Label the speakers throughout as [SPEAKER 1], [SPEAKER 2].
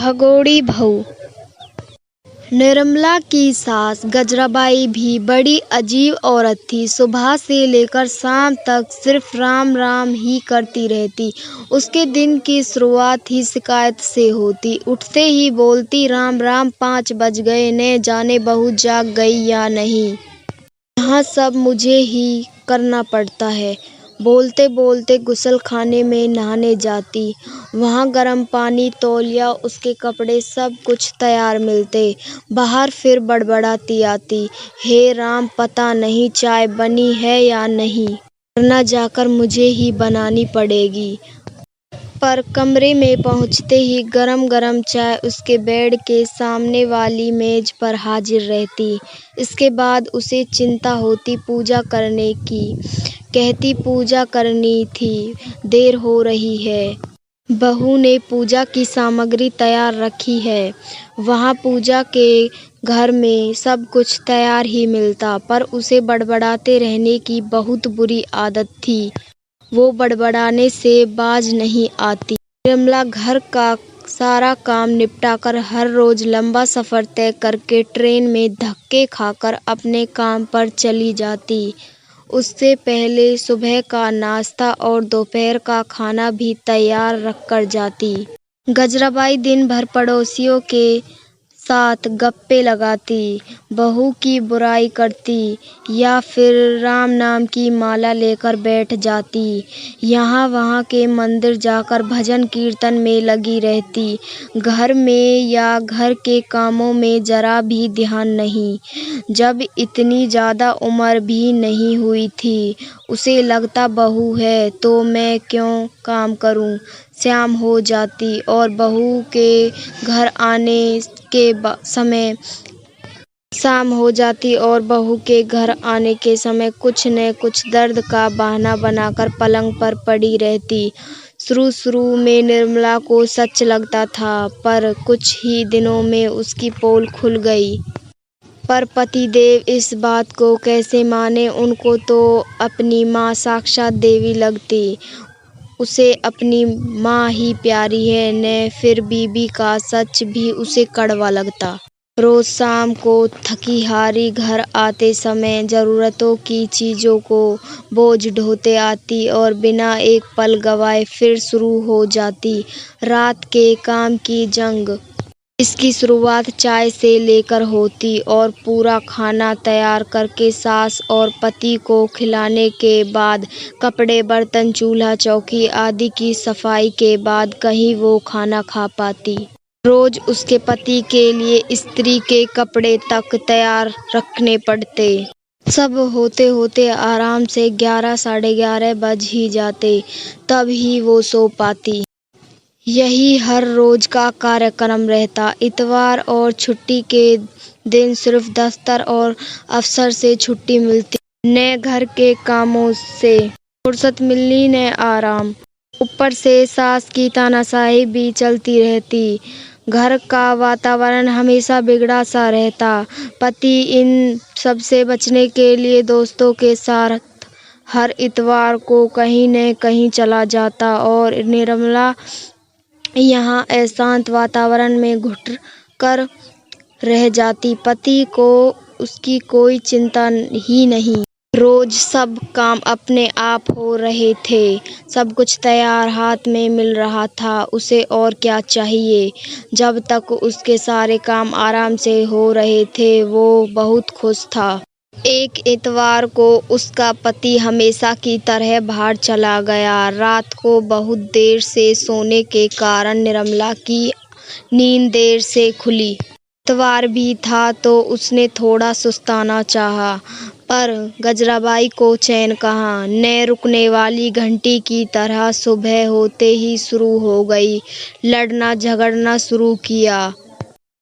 [SPEAKER 1] भगोड़ी बहू। निर्मला की सास गजराबाई भी बड़ी अजीब औरत थी। सुबह से लेकर शाम तक सिर्फ राम राम ही करती रहती। उसके दिन की शुरुआत ही शिकायत से होती। उठते ही बोलती, राम राम, 5 बज गए, न जाने बहू जाग गई या नहीं। यहाँ सब मुझे ही करना पड़ता है। बोलते बोलते गुसल खाने में नहाने जाती। वहाँ गर्म पानी, तौलिया, उसके कपड़े, सब कुछ तैयार मिलते। बाहर फिर बड़बड़ाती आती, हे राम, पता नहीं चाय बनी है या नहीं, वरना जाकर मुझे ही बनानी पड़ेगी। पर कमरे में पहुँचते ही गरम गरम चाय उसके बेड के सामने वाली मेज पर हाजिर रहती। इसके बाद उसे चिंता होती पूजा करने की। कहती, पूजा करनी थी, देर हो रही है। बहू ने पूजा की सामग्री तैयार रखी है। वहाँ पूजा के घर में सब कुछ तैयार ही मिलता, पर उसे बड़बड़ाते रहने की बहुत बुरी आदत थी। वो बड़बड़ाने से बाज नहीं आती। निर्मला घर का सारा काम निपटाकर हर रोज लंबा सफर तय करके ट्रेन में धक्के खाकर अपने काम पर चली जाती। उससे पहले सुबह का नाश्ता और दोपहर का खाना भी तैयार रखकर जाती। गजराबाई दिन भर पड़ोसियों के साथ गप्पे लगाती, बहू की बुराई करती या फिर राम नाम की माला लेकर बैठ जाती। यहाँ वहाँ के मंदिर जाकर भजन कीर्तन में लगी रहती। घर में या घर के कामों में जरा भी ध्यान नहीं। जब इतनी ज़्यादा उम्र भी नहीं हुई थी, उसे लगता बहू है तो मैं क्यों काम करूं। शाम हो जाती और बहू के घर आने के समय कुछ न कुछ दर्द का बहाना बनाकर पलंग पर पड़ी रहती। शुरू में निर्मला को सच लगता था, पर कुछ ही दिनों में उसकी पोल खुल गई। पर पतिदेव इस बात को कैसे माने। उनको तो अपनी माँ साक्षात देवी लगती। उसे अपनी माँ ही प्यारी है न, फिर बीबी का सच भी उसे कड़वा लगता। रोज शाम को थकी हारी घर आते समय जरूरतों की चीजों को बोझ ढोते आती और बिना एक पल गवाए फिर शुरू हो जाती रात के काम की जंग। इसकी शुरुआत चाय से लेकर होती और पूरा खाना तैयार करके सास और पति को खिलाने के बाद कपड़े, बर्तन, चूल्हा चौकी आदि की सफाई के बाद कहीं वो खाना खा पाती। रोज उसके पति के लिए स्त्री के कपड़े तक तैयार रखने पड़ते। सब होते होते आराम से 11 साढ़े 11 बज ही जाते, तब ही वो सो पाती। यही हर रोज का कार्यक्रम रहता। इतवार और छुट्टी के दिन सिर्फ दफ्तर और अफसर से छुट्टी मिलती, न घर के कामों से फुर्सत मिलनी न आराम। ऊपर से सास की तानाशाही भी चलती रहती। घर का वातावरण हमेशा बिगड़ा सा रहता। पति इन सब से बचने के लिए दोस्तों के साथ हर इतवार को कहीं न कहीं चला जाता और निर्मला यहाँ अशांत वातावरण में घुट कर रह जाती। पति को उसकी कोई चिंता ही नहीं। रोज सब काम अपने आप हो रहे थे, सब कुछ तैयार हाथ में मिल रहा था। उसे और क्या चाहिए। जब तक उसके सारे काम आराम से हो रहे थे वो बहुत खुश था। एक इतवार को उसका पति हमेशा की तरह बाहर चला गया। रात को बहुत देर से सोने के कारण निर्मला की नींद देर से खुली। इतवार भी था तो उसने थोड़ा सुस्ताना चाहा, पर गजराबाई को चैन कहाँ। न रुकने वाली घंटी की तरह सुबह होते ही शुरू हो गई। लड़ना झगड़ना शुरू किया।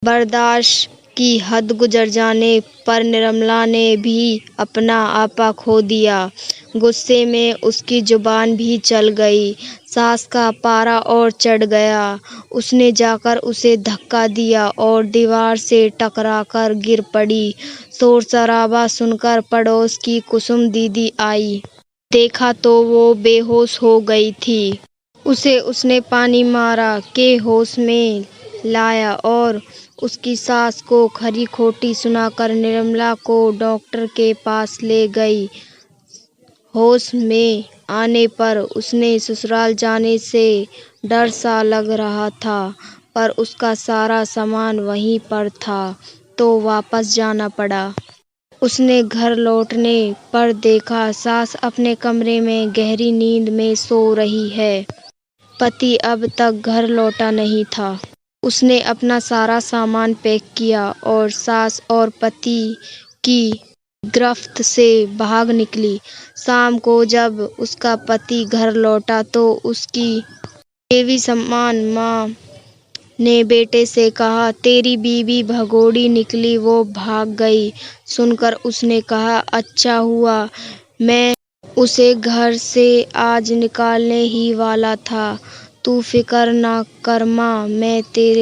[SPEAKER 1] बर्दाश्त की हद गुजर जाने पर निर्मला ने भी अपना आपा खो दिया। गुस्से में उसकी जुबान भी चल गई। सास का पारा और चढ़ गया। उसने जाकर उसे धक्का दिया और दीवार से टकराकर गिर पड़ी। शोर शराबा सुनकर पड़ोस की कुसुम दीदी आई। देखा तो वो बेहोश हो गई थी। उसने पानी मारा के होश में लाया और उसकी सास को खरी खोटी सुनाकर निर्मला को डॉक्टर के पास ले गई। होश में आने पर उसने ससुराल जाने से डर सा लग रहा था, पर उसका सारा सामान वहीं पर था, तो वापस जाना पड़ा। उसने घर लौटने पर देखा सास अपने कमरे में गहरी नींद में सो रही है। पति अब तक घर लौटा नहीं था। उसने अपना सारा सामान पैक किया और सास और पति की गिरफ्त से भाग निकली। शाम को जब उसका पति घर लौटा तो उसकी देवी समान माँ ने बेटे से कहा, तेरी बीवी भगोड़ी निकली, वो भाग गई। सुनकर उसने कहा, अच्छा हुआ, मैं उसे घर से आज निकालने ही वाला था। तू फिक्र ना कर माँ, मैं तेरे